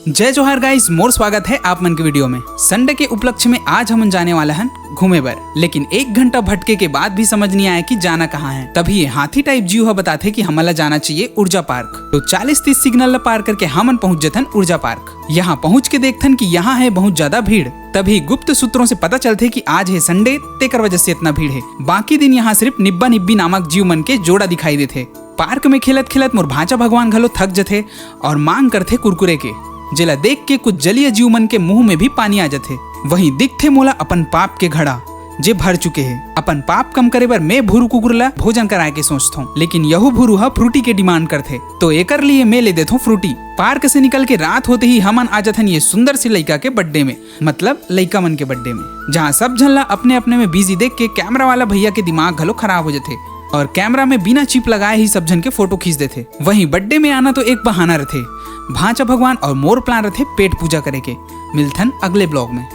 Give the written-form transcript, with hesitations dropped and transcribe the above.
जय जोहार गाइस, मोर स्वागत है आप मन के वीडियो में। संडे के उपलक्ष्य में आज हम जाने वाला हैं घूमे बर, लेकिन 1 घंटा भटके के बाद भी समझ नहीं आया कि जाना कहाँ है। तभी ये हाथी टाइप जीव है बताते कि हमला जाना चाहिए ऊर्जा पार्क। तो 40-30 सिग्नल पार करके हमन पहुँच जथन ऊर्जा पार्क। यहाँ पहुँच के देखथन कि यहाँ है बहुत ज्यादा भीड़। तभी गुप्त सूत्रों से पता चलते कि आज है संडे, तेकर वजह से इतना भीड़ है। बाकी दिन यहाँ सिर्फ निब्बा निब्बी नामक जीव मन के जोड़ा दिखाई देते। पार्क में खेलत खेलत मोर भांचा भगवान घलो थक जथे और मांग करथे कुरकुरे के, जेला देख के कुछ जलीय जीव मन के मुंह में भी पानी आ जाथे। वहीं दिखथे मोला अपन पाप के घड़ा जे भर चुके हैं। अपन पाप कम करे बर मैं भूरू कुकुर ला भोजन कराए के सोचथो, लेकिन यहू भूरू हा फ्रूटी के डिमांड करथे, तो एकर लिए मैं ले देथो फ्रूटी। पार्क से निकल के रात होते ही हमन आ जाथन ये सुंदर सी लड़का के बर्थडे में, मतलब लड़का मन के बर्थडे में, जहाँ सब झन ला अपने अपने में बिजी देख के कैमरा वाला भैया के दिमाग घलो खराब हो जाथे और कैमरा में बिना चिप लगाए ही सब जन के फोटो खींच देते। वहीं बर्थडे में आना तो एक बहाना रहते, भांचा भगवान और मोर प्लान रहते पेट पूजा करे के। मिलथन अगले ब्लॉग में।